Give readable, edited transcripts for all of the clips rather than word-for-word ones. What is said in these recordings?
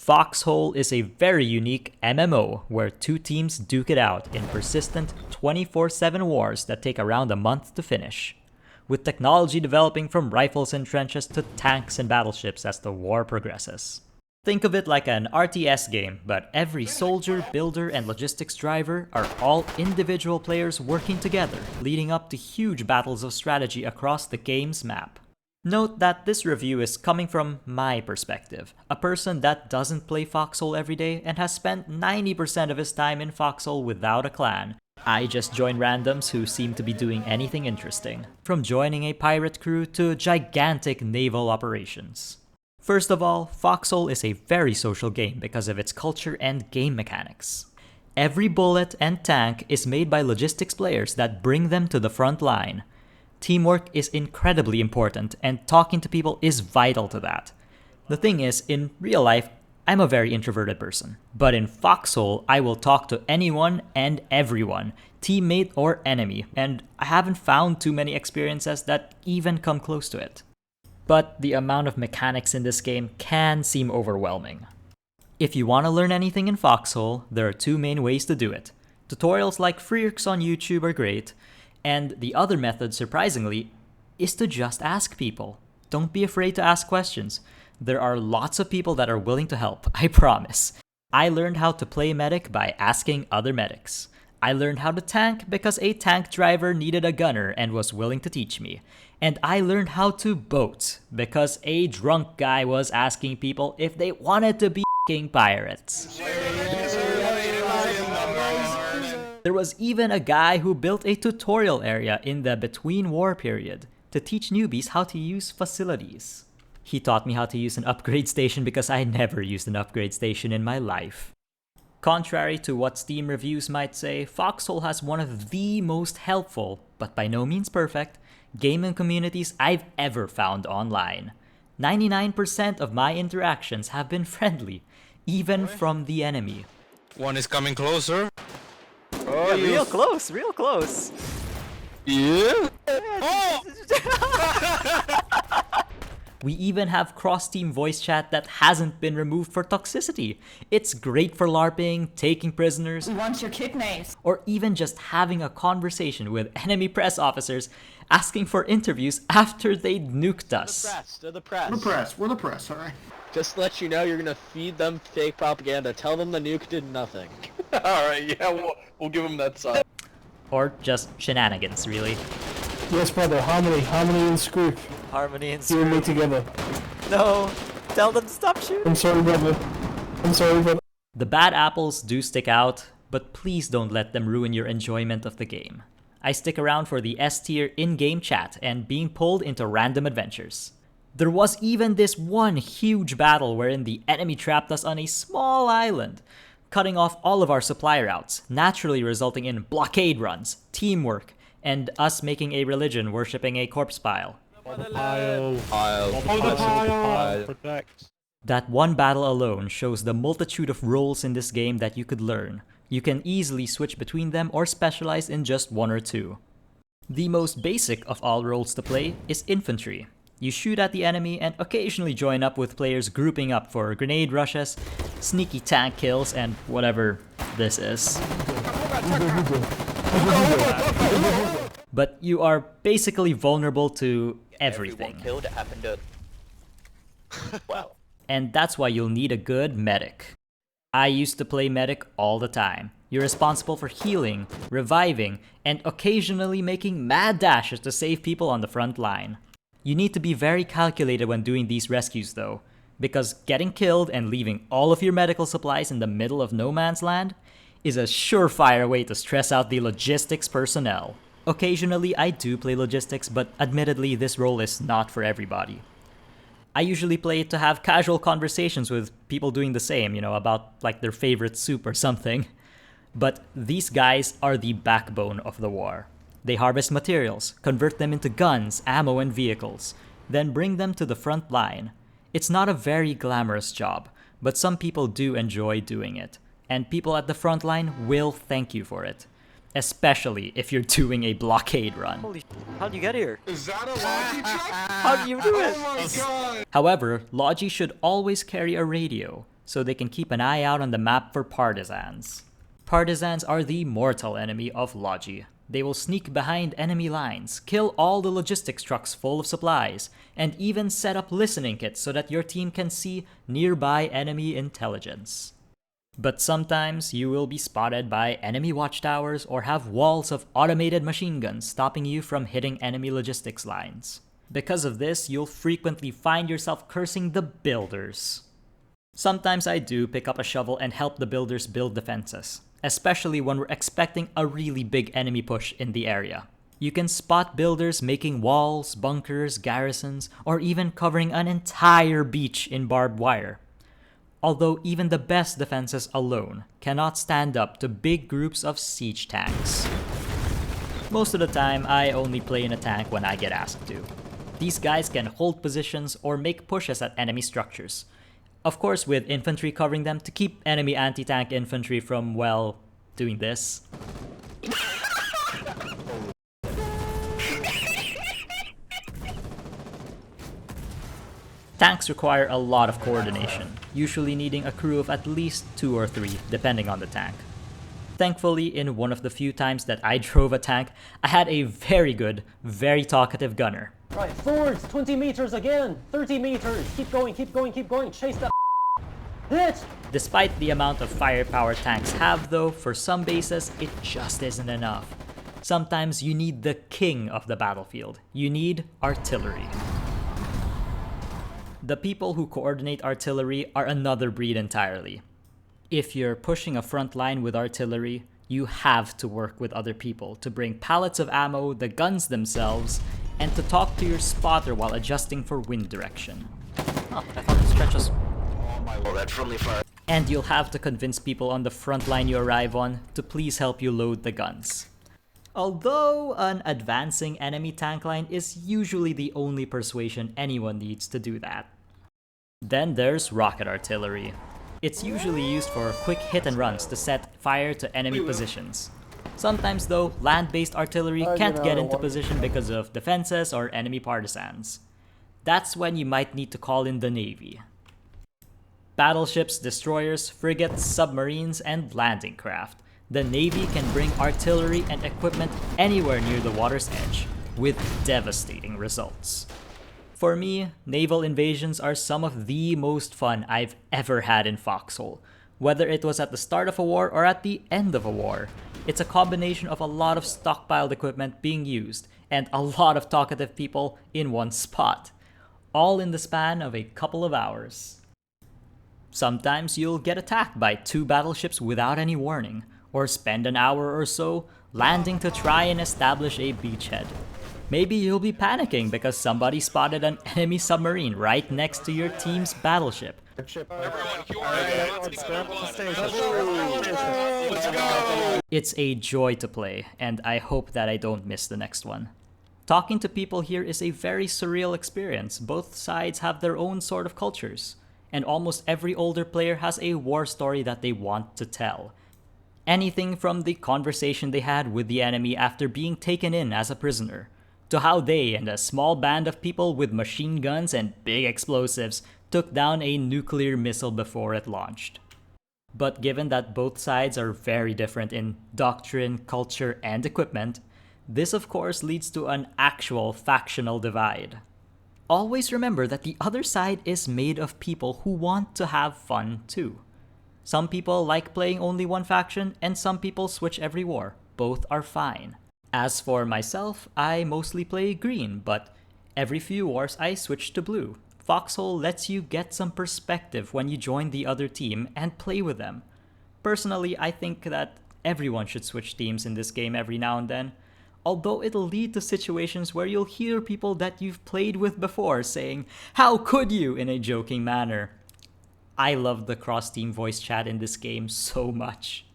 Foxhole is a very unique MMO where two teams duke it out in persistent 24/7 wars that take around a month to finish, with technology developing from rifles and trenches to tanks and battleships as the war progresses. Think of it like an RTS game, but every soldier, builder, and logistics driver are all individual players working together, leading up to huge battles of strategy across the game's map. Note that this review is coming from my perspective, a person that doesn't play Foxhole every day and has spent 90% of his time in Foxhole without a clan. I just join randoms who seem to be doing anything interesting, from joining a pirate crew to gigantic naval operations. First of all, Foxhole is a very social game because of its culture and game mechanics. Every bullet and tank is made by logistics players that bring them to the front line. Teamwork is incredibly important, and talking to people is vital to that. The thing is, in real life, I'm a very introverted person. But in Foxhole, I will talk to anyone and everyone, teammate or enemy, and I haven't found too many experiences that even come close to it. But the amount of mechanics in this game can seem overwhelming. If you want to learn anything in Foxhole, there are two main ways to do it. Tutorials like Freaks on YouTube are great, and the other method, surprisingly, is to just ask people. Don't be afraid to ask questions. There are lots of people that are willing to help, I promise. I learned how to play medic by asking other medics. I learned how to tank because a tank driver needed a gunner and was willing to teach me. And I learned how to boat because a drunk guy was asking people if they wanted to be f***ing pirates. There was even a guy who built a tutorial area in the between war period to teach newbies how to use facilities. He taught me how to use an upgrade station because I never used an upgrade station in my life. Contrary to what Steam reviews might say, Foxhole has one of the most helpful, but by no means perfect, gaming communities I've ever found online. 99% of my interactions have been friendly, even from the enemy. One is coming closer. Oh, yeah, real close, real close. Yeah. Oh! We even have cross-team voice chat that hasn't been removed for toxicity. It's great for LARPing, taking prisoners. We want your kidneys. Or even just having a conversation with enemy press officers asking for interviews after they'd nuked us. They're the press. We're the press, alright. Just to let you know, you're gonna feed them fake propaganda. Tell them the nuke did nothing. Alright, yeah, we'll give them that side. Or just shenanigans, really. Yes, brother, harmony and screw. Harmony and You and me together. No! Tell them to stop shooting! I'm sorry, brother. The bad apples do stick out, but please don't let them ruin your enjoyment of the game. I stick around for the S-tier in-game chat and being pulled into random adventures. There was even this one huge battle wherein the enemy trapped us on a small island, cutting off all of our supply routes, naturally resulting in blockade runs, teamwork, and us making a religion worshipping a corpse pile. Protect. That one battle alone shows the multitude of roles in this game that you could learn. You can easily switch between them or specialize in just one or two. The most basic of all roles to play is infantry. You shoot at the enemy and occasionally join up with players grouping up for grenade rushes, sneaky tank kills, and whatever this is. But you are basically vulnerable to everything. Killed happened. Wow. And that's why you'll need a good medic. I used to play medic all the time. You're responsible for healing, reviving, and occasionally making mad dashes to save people on the front line. You need to be very calculated when doing these rescues though, because getting killed and leaving all of your medical supplies in the middle of no man's land is a surefire way to stress out the logistics personnel. Occasionally I do play logistics, but admittedly this role is not for everybody. I usually play it to have casual conversations with people doing the same, about like their favorite soup or something. But these guys are the backbone of the war. They harvest materials, convert them into guns, ammo, and vehicles, then bring them to the front line. It's not a very glamorous job, but some people do enjoy doing it, and people at the front line will thank you for it. Especially if you're doing a blockade run. Holy sh**, how'd you get here? Is that a Logi truck? How do you do it? Oh my god! However, Logi should always carry a radio, so they can keep an eye out on the map for partisans. Partisans are the mortal enemy of Logi. They will sneak behind enemy lines, kill all the logistics trucks full of supplies, and even set up listening kits so that your team can see nearby enemy intelligence. But sometimes you will be spotted by enemy watchtowers or have walls of automated machine guns stopping you from hitting enemy logistics lines. Because of this, you'll frequently find yourself cursing the builders. Sometimes I do pick up a shovel and help the builders build defenses, especially when we're expecting a really big enemy push in the area. You can spot builders making walls, bunkers, garrisons, or even covering an entire beach in barbed wire. Although even the best defenses alone cannot stand up to big groups of siege tanks. Most of the time, I only play in a tank when I get asked to. These guys can hold positions or make pushes at enemy structures. Of course, with infantry covering them to keep enemy anti-tank infantry from, well, doing this. Tanks require a lot of coordination, usually needing a crew of at least 2 or 3, depending on the tank. Thankfully, in one of the few times that I drove a tank, I had a very good, very talkative gunner. Right, forwards, 20 meters again, 30 meters, keep going, chase that hit! Despite the amount of firepower tanks have though, for some bases, it just isn't enough. Sometimes you need the king of the battlefield. You need artillery. The people who coordinate artillery are another breed entirely. If you're pushing a front line with artillery, you have to work with other people to bring pallets of ammo, the guns themselves, and to talk to your spotter while adjusting for wind direction. Oh, I thought the stretch was... Oh, that's friendly fire. And you'll have to convince people on the front line you arrive on to please help you load the guns. Although an advancing enemy tank line is usually the only persuasion anyone needs to do that. Then there's rocket artillery. It's usually used for quick hit and runs to set fire to enemy positions. Sometimes though, land-based artillery can't get into position because of defenses or enemy partisans. That's when you might need to call in the Navy. Battleships, destroyers, frigates, submarines, and landing craft. The Navy can bring artillery and equipment anywhere near the water's edge, with devastating results. For me, naval invasions are some of the most fun I've ever had in Foxhole, whether it was at the start of a war or at the end of a war. It's a combination of a lot of stockpiled equipment being used, and a lot of talkative people in one spot, all in the span of a couple of hours. Sometimes you'll get attacked by 2 battleships without any warning, or spend an hour or so landing to try and establish a beachhead. Maybe you'll be panicking because somebody spotted an enemy submarine right next to your team's battleship. It's a joy to play, and I hope that I don't miss the next one. Talking to people here is a very surreal experience. Both sides have their own sort of cultures, and almost every older player has a war story that they want to tell. Anything from the conversation they had with the enemy after being taken in as a prisoner, to how they and a small band of people with machine guns and big explosives took down a nuclear missile before it launched. But given that both sides are very different in doctrine, culture, and equipment, this of course leads to an actual factional divide. Always remember that the other side is made of people who want to have fun too. Some people like playing only one faction, and some people switch every war. Both are fine. As for myself, I mostly play green, but every few wars I switch to blue. Foxhole lets you get some perspective when you join the other team and play with them. Personally, I think that everyone should switch teams in this game every now and then, although it'll lead to situations where you'll hear people that you've played with before saying, "How could you?" in a joking manner. I love the cross-team voice chat in this game so much.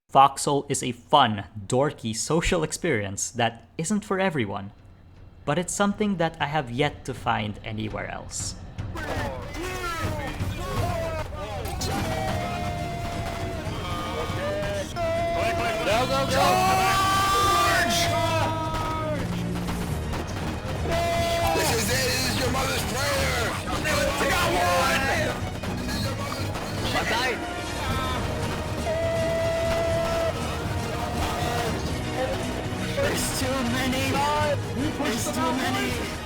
Foxhole is a fun, dorky social experience that isn't for everyone, but it's something that I have yet to find anywhere else. Go, go, go! many! You pushed them out!